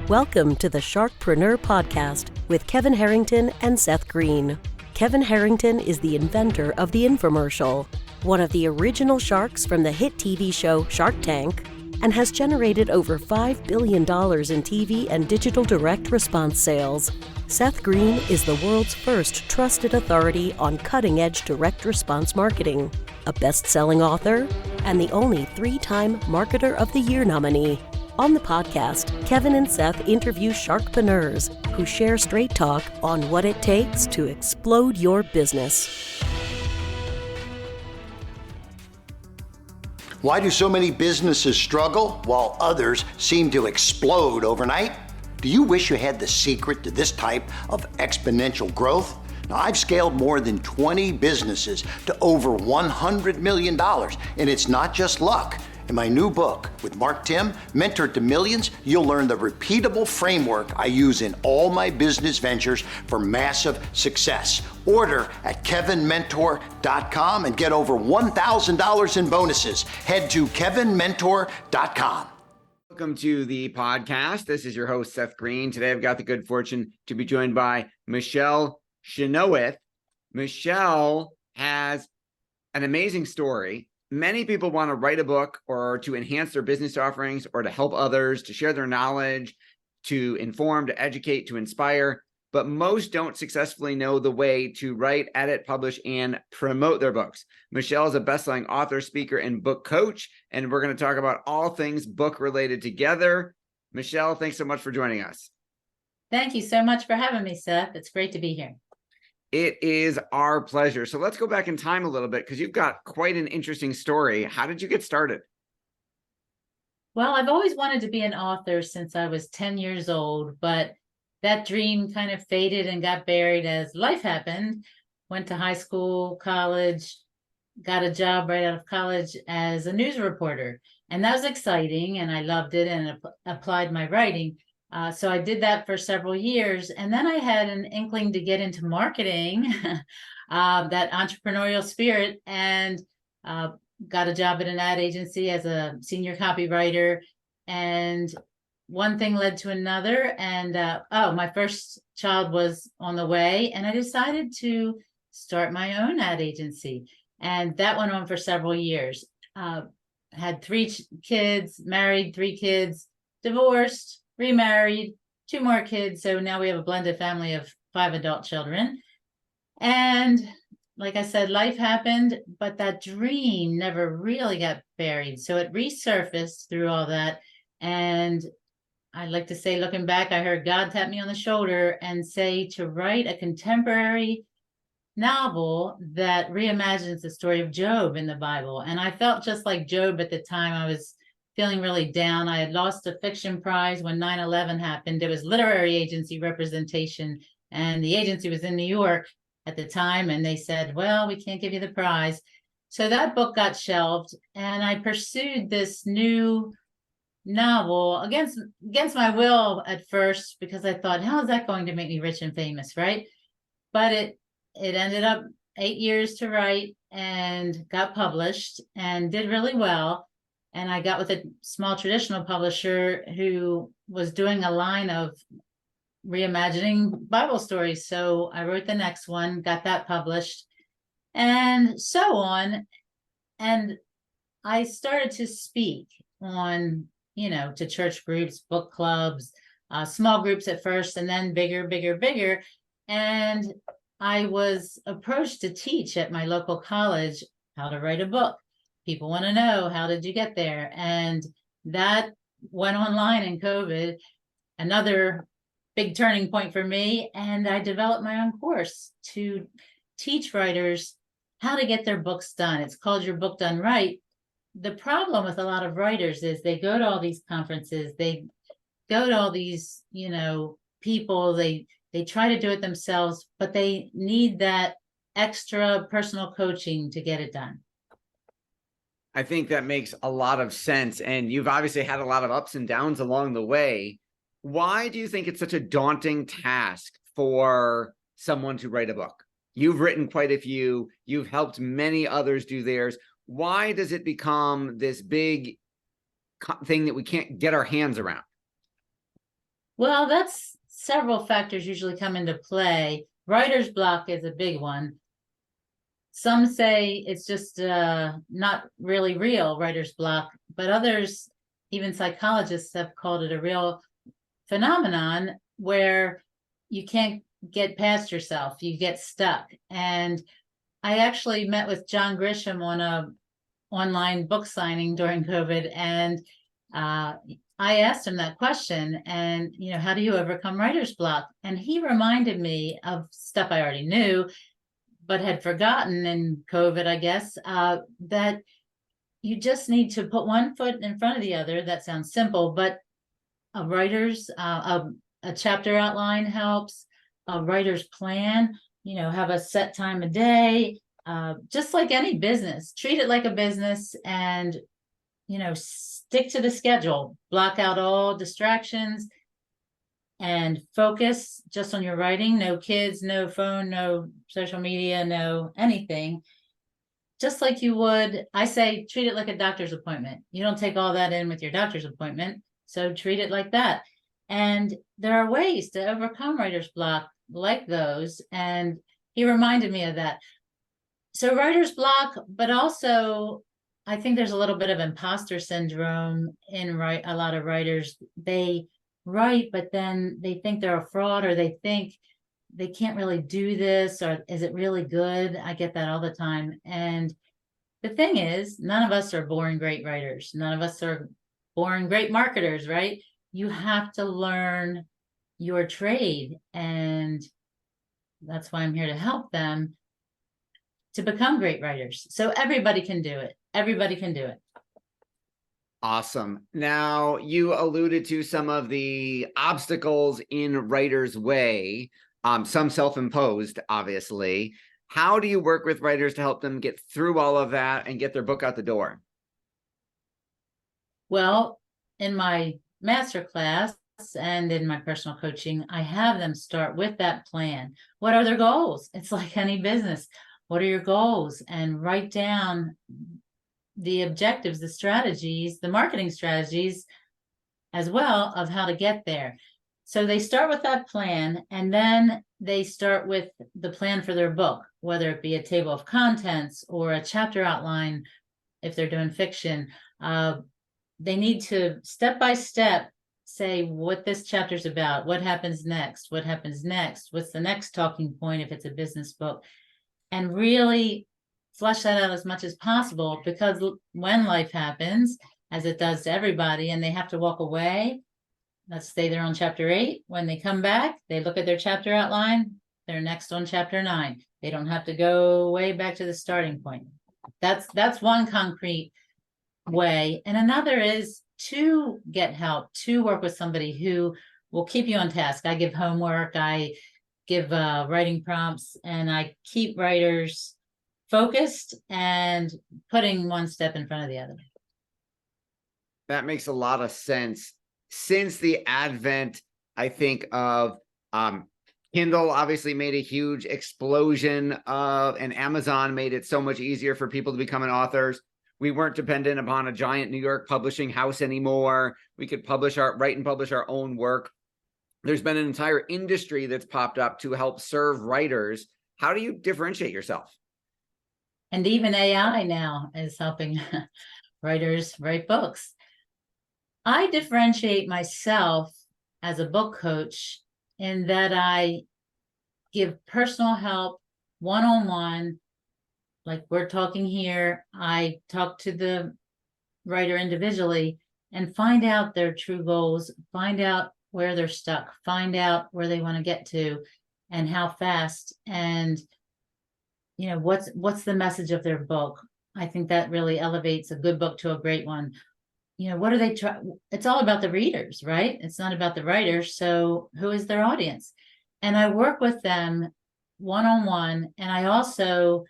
Welcome to the Sharkpreneur podcast with Kevin Harrington and Seth Greene. Kevin Harrington is the inventor of the infomercial, one of the original sharks from the hit TV show Shark Tank, and has generated over $5 billion in TV and digital direct response sales. Seth Greene is the world's first trusted authority on cutting-edge direct response marketing, a best-selling author, and the only 3-time Marketer of the Year nominee. On the podcast, Kevin and Seth interview sharkpreneurs who share straight talk on what it takes to explode your business. Why do so many businesses struggle while others seem to explode overnight? Do you wish you had the secret to this type of exponential growth? Now, I've scaled more than 20 businesses to over $100 million, and it's not just luck. In my new book with Mark Tim, Mentor to Millions, you'll learn the repeatable framework I use in all my business ventures for massive success. Order at kevinmentor.com and get over $1,000 in bonuses. Head to kevinmentor.com. Welcome to the podcast. This is your host, Seth Greene. Today, I've got the good fortune to be joined by Michele Chynoweth. Michele has an amazing story. Many people want to write a book or to enhance their business offerings or to help others, to share their knowledge, to inform, to educate, to inspire, but most don't successfully know the way to write, edit, publish, and promote their books. Michele is a best-selling author, speaker, and book coach, and we're going to talk about all things book-related together. Michele, thanks so much for joining us. Thank you so much for having me, Seth. It's great to be here. It is our pleasure. So let's go back in time a little bit because you've got quite an interesting story. How did you get started? Well, I've always wanted to be an author since I was 10 years old, but that dream kind of faded and got buried as life happened. Went to high school, college, got a job right out of college as a news reporter. And that was exciting, and I loved it and applied my writing. So I did that for several years. And then I had an inkling to get into marketing, that entrepreneurial spirit, and got a job at an ad agency as a senior copywriter. And one thing led to another. And my first child was on the way. And I decided to start my own ad agency. And that went on for several years. Had 3 kids, married 3 kids, divorced, remarried, 2 more kids. So now we have a blended family of 5 adult children. And like I said, life happened, but that dream never really got buried. So it resurfaced through all that. And I like to say, looking back, I heard God tap me on the shoulder and say to write a contemporary novel that reimagines the story of Job in the Bible. And I felt just like Job at the time. I was feeling really down. I had lost a fiction prize when 9/11 happened. It was literary agency representation, and the agency was in New York at the time, and they said, well, we can't give you the prize. So that book got shelved, and I pursued this new novel against my will at first, because I thought, how is that going to make me rich and famous, right? But it ended up 8 years to write and got published and did really well. And I got with a small traditional publisher who was doing a line of reimagining Bible stories. So I wrote the next one, got that published, and so on. And I started to speak on, to church groups, book clubs, small groups at first, and then bigger. And I was approached to teach at my local college how to write a book. People want to know, how did you get there? And that went online in COVID, another big turning point for me. And I developed my own course to teach writers how to get their books done. It's called Your Book Done Right. The problem with a lot of writers is they go to all these conferences, they go to all these, people, they try to do it themselves, but they need that extra personal coaching to get it done. I think that makes a lot of sense. And you've obviously had a lot of ups and downs along the way. Why do you think it's such a daunting task for someone to write a book? You've written quite a few. You've helped many others do theirs. Why does it become this big thing that we can't get our hands around? Well, that's several factors usually come into play. Writer's block is a big one. Some say it's just not really real, writer's block, but others, even psychologists, have called it a real phenomenon where you can't get past yourself, you get stuck. And I actually met with John Grisham on a online book signing during COVID, and I asked him that question, and how do you overcome writer's block? And he reminded me of stuff I already knew but had forgotten in COVID, I guess, that you just need to put one foot in front of the other. That sounds simple, but a writer's a chapter outline helps. A writer's plan, have a set time a day, just like any business. Treat it like a business, and stick to the schedule. Block out all distractions and focus just on your writing. No kids, no phone, no social media, no anything. Just like you would, I say, treat it like a doctor's appointment. You don't take all that in with your doctor's appointment, so treat it like that. And there are ways to overcome writer's block like those, and he reminded me of that. So writer's block, but also I think there's a little bit of imposter syndrome in a lot of writers. They write, but then they think they're a fraud, or they think they can't really do this, or is it really good? I get that all the time. And the thing is, none of us are born great writers. None of us are born great marketers, right? You have to learn your trade, and that's why I'm here to help them to become great writers. So everybody can do it. Everybody can do it. Awesome. Now, you alluded to some of the obstacles in writers' way, some self-imposed, obviously. How do you work with writers to help them get through all of that and get their book out the door? Well, in my masterclass and in my personal coaching, I have them start with that plan. What are their goals? It's like any business. What are your goals? And write down the objectives, the strategies, the marketing strategies as well of how to get there. So they start with that plan, and then they start with the plan for their book, whether it be a table of contents or a chapter outline. If they're doing fiction, they need to step by step say what this chapter's about, what happens next, what's the next talking point if it's a business book, and really flesh that out as much as possible, because when life happens, as it does to everybody, and they have to walk away, let's say they're on chapter 8, when they come back, they look at their chapter outline, they're next on chapter 9. They don't have to go way back to the starting point. That's one concrete way. And another is to get help, to work with somebody who will keep you on task. I give homework, I give writing prompts, and I keep writers focused and putting one step in front of the other. That makes a lot of sense. Since the advent, I think, of Kindle obviously made a huge explosion and Amazon made it so much easier for people to become authors. We weren't dependent upon a giant New York publishing house anymore. We could write and publish our own work. There's been an entire industry that's popped up to help serve writers. How do you differentiate yourself? And even AI now is helping writers write books. I differentiate myself as a book coach in that I give personal help one-on-one. Like we're talking here, I talk to the writer individually and find out their true goals, find out where they're stuck, find out where they want to get to and how fast, and what's the message of their book. I think that really elevates a good book to a great one. What are they trying? It's all about the readers, right? It's not about the writers. So who is their audience? And I work with them one-on-one, and I also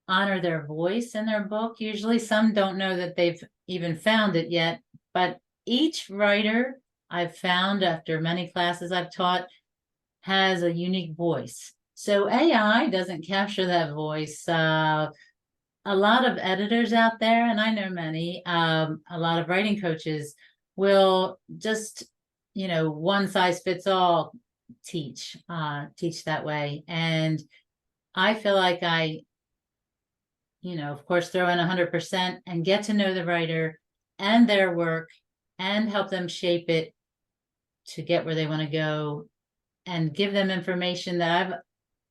honor their voice in their book. Usually some don't know that they've even found it yet, but each writer I've found after many classes I've taught has a unique voice. So AI doesn't capture that voice. A lot of editors out there, and I know many, a lot of writing coaches will just one size fits all teach that way. And I feel like I, of course, throw in 100% and get to know the writer and their work and help them shape it to get where they want to go, and give them information that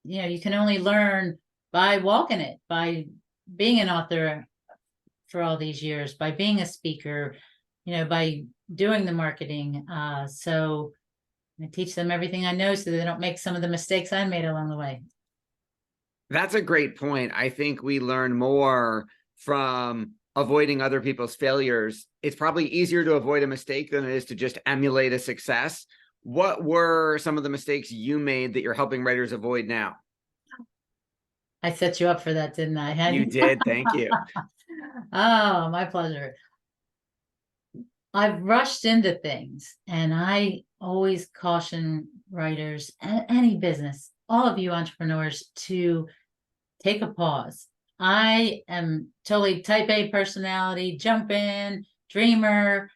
you can only learn by walking it, by being an author for all these years, by being a speaker, by doing the marketing. So I teach them everything I know so they don't make some of the mistakes I made along the way. That's a great point. I think we learn more from avoiding other people's failures. It's probably easier to avoid a mistake than it is to just emulate a success. What were some of the mistakes you made that you're helping writers avoid now? I set you up for that, didn't I? You did. Thank you. Oh, my pleasure. I've rushed into things, and I always caution writers and any business, all of you entrepreneurs, to take a pause. I am totally type A personality, jump in, dreamer,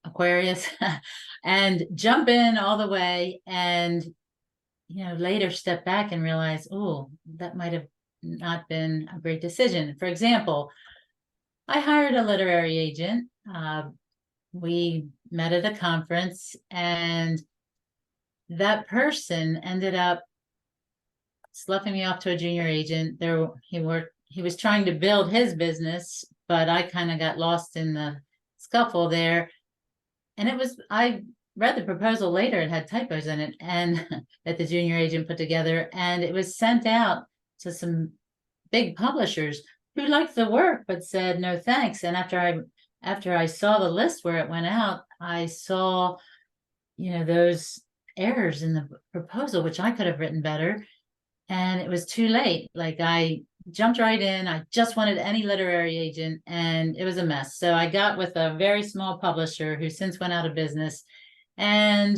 Aquarius, and jump in all the way, and later step back and realize, oh, that might have not been a great decision. For example, I hired a literary agent. We met at a conference, and that person ended up sloughing me off to a junior agent. He was trying to build his business, but I kind of got lost in the scuffle there. And I read the proposal later, it had typos in it, and that the junior agent put together, and it was sent out to some big publishers who liked the work but said no thanks. And after I saw the list where it went out, I saw those errors in the proposal, which I could have written better, and it was too late. Like, I jumped right in. I just wanted any literary agent, and it was a mess. So I got with a very small publisher who since went out of business, and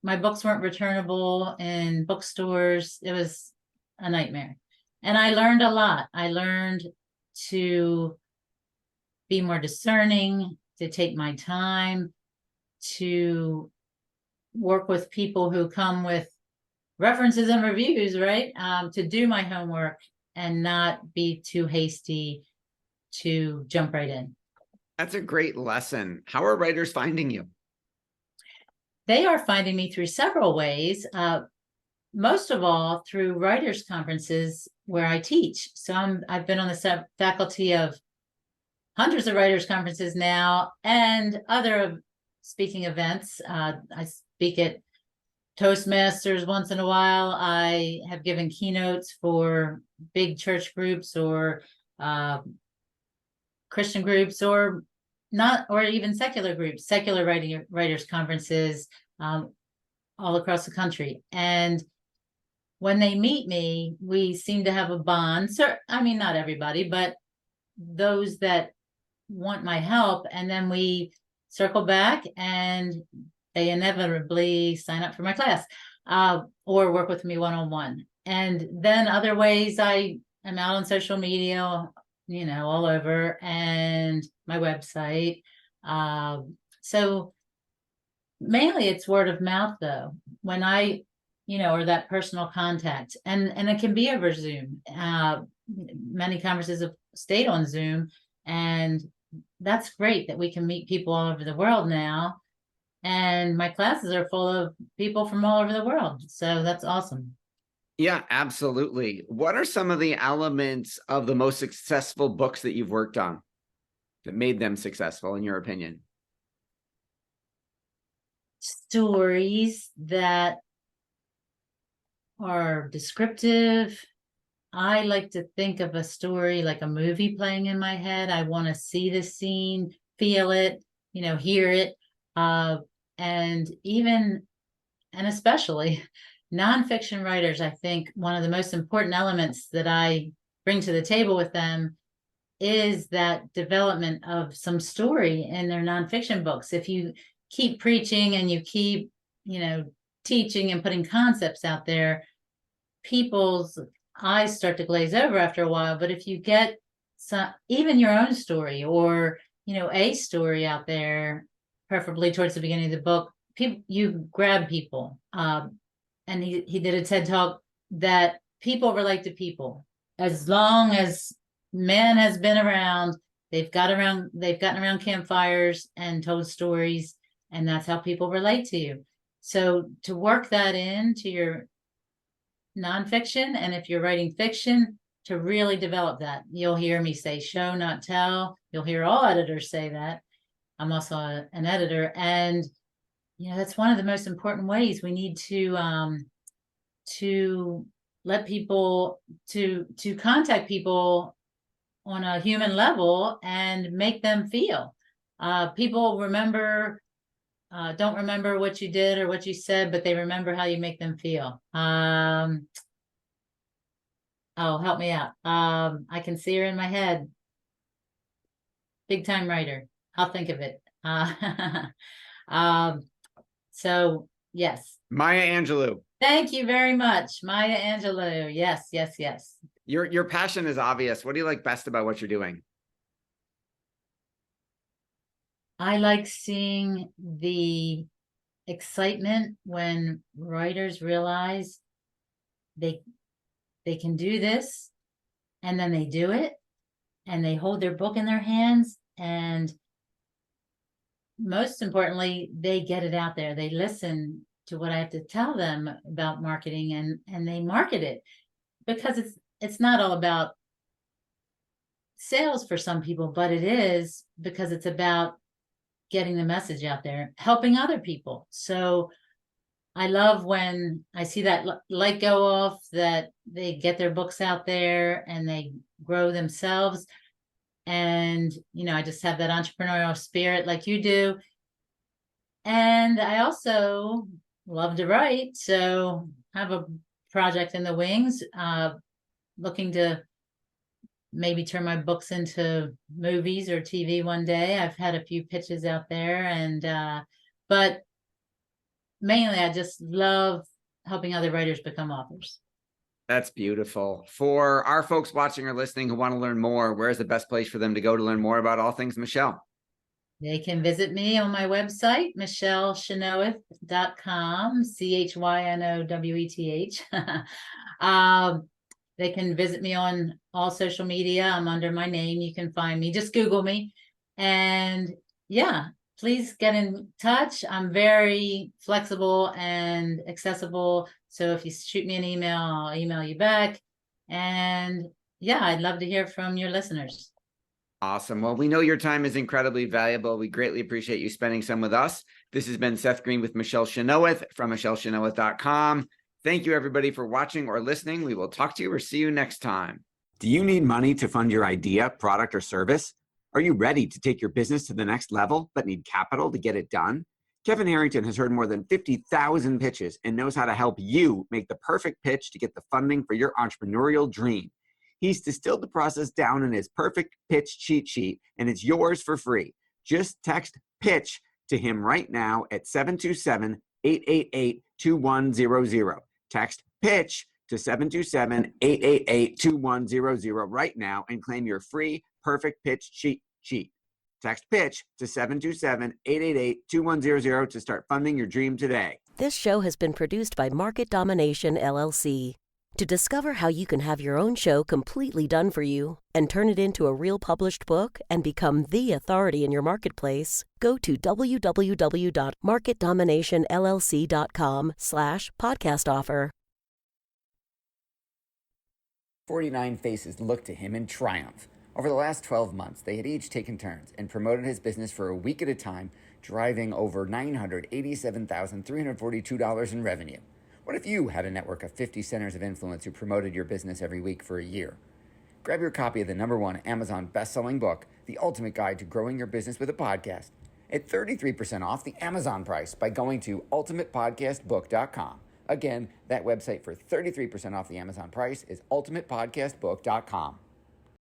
my books weren't returnable in bookstores. It was a nightmare. And I learned a lot. I learned to be more discerning, to take my time, to work with people who come with references and reviews, right? To do my homework and not be too hasty to jump right in. That's a great lesson. How are writers finding you? They are finding me through several ways. Most of all through writers' conferences where I teach. So I've been on the faculty of hundreds of writers' conferences now, and other speaking events. I speak at Toastmasters once in a while. I have given keynotes for big church groups or Christian groups, or not, or even secular groups, secular writers conferences all across the country. And when they meet me, we seem to have a bond. So, I mean, not everybody, but those that want my help. And then we circle back, and they inevitably sign up for my class or work with me one-on-one. And then other ways, I am out on social media, all over, and my website. So mainly it's word of mouth, though, when I, or that personal contact. And it can be over Zoom. Many conferences have stayed on Zoom, and that's great that we can meet people all over the world now. And my classes are full of people from all over the world. So that's awesome. Yeah, absolutely. What are some of the elements of the most successful books that you've worked on that made them successful, in your opinion? Stories that are descriptive. I like to think of a story like a movie playing in my head. I want to see the scene, feel it, hear it. And especially nonfiction writers, I think one of the most important elements that I bring to the table with them is that development of some story in their nonfiction books. If you keep preaching and you keep, teaching and putting concepts out there, people's eyes start to glaze over after a while. But if you get even your own story, or, a story out there, preferably towards the beginning of the book, you grab people. And he did a TED talk that people relate to people. As long as man has been around, they've gotten around campfires and told stories, and that's how people relate to you. So to work that into your nonfiction, and if you're writing fiction, to really develop that. You'll hear me say show, not tell. You'll hear all editors say that. I'm also an editor, and that's one of the most important ways. We need to let people to contact people on a human level and make them feel. People don't remember what you did or what you said, but they remember how you make them feel. Oh, help me out. I can see her in my head. Big time writer. I'll think of it. So yes. Maya Angelou. Thank you very much. Maya Angelou. Yes, yes, yes. Your passion is obvious. What do you like best about what you're doing? I like seeing the excitement when writers realize they can do this, and then they do it, and they hold their book in their hands, and most importantly, they get it out there. They listen to what I have to tell them about marketing, and they market it, because it's not all about sales for some people, but it is, because it's about getting the message out there, helping other people. So I love when I see that light go off, that they get their books out there and they grow themselves. And, I just have that entrepreneurial spirit like you do. And I also love to write. So I have a project in the wings, looking to maybe turn my books into movies or TV one day. I've had a few pitches out there, and but mainly I just love helping other writers become authors. That's beautiful. For our folks watching or listening who want to learn more, where's the best place for them to go to learn more about all things Michele? They can visit me on my website, michelechinoweth.com, CHYNOWETH. They can visit me on all social media. I'm under my name. You can find me. Just Google me. And yeah, please get in touch. I'm very flexible and accessible. So if you shoot me an email, I'll email you back. And yeah, I'd love to hear from your listeners. Awesome. Well, we know your time is incredibly valuable. We greatly appreciate you spending some with us. This has been Seth Greene with Michele Chynoweth from michelechinoweth.com. Thank you, everybody, for watching or listening. We will talk to you or see you next time. Do you need money to fund your idea, product, or service? Are you ready to take your business to the next level but need capital to get it done? Kevin Harrington has heard more than 50,000 pitches and knows how to help you make the perfect pitch to get the funding for your entrepreneurial dream. He's distilled the process down in his perfect pitch cheat sheet, and it's yours for free. Just text PITCH to him right now at 727-888-2100. Text PITCH to 727-888-2100 right now and claim your free perfect pitch cheat sheet. Text PITCH to 727-888-2100 to start funding your dream today. This show has been produced by Market Domination, LLC. To discover how you can have your own show completely done for you and turn it into a real published book and become the authority in your marketplace, go to www.marketdominationllc.com/podcast offer. 49 faces looked to him in triumph. Over the last 12 months, they had each taken turns and promoted his business for a week at a time, driving over $987,342 in revenue. What if you had a network of 50 centers of influence who promoted your business every week for a year? Grab your copy of the #1 Amazon best-selling book, The Ultimate Guide to Growing Your Business with a Podcast, at 33% off the Amazon price by going to ultimatepodcastbook.com. Again, that website for 33% off the Amazon price is ultimatepodcastbook.com.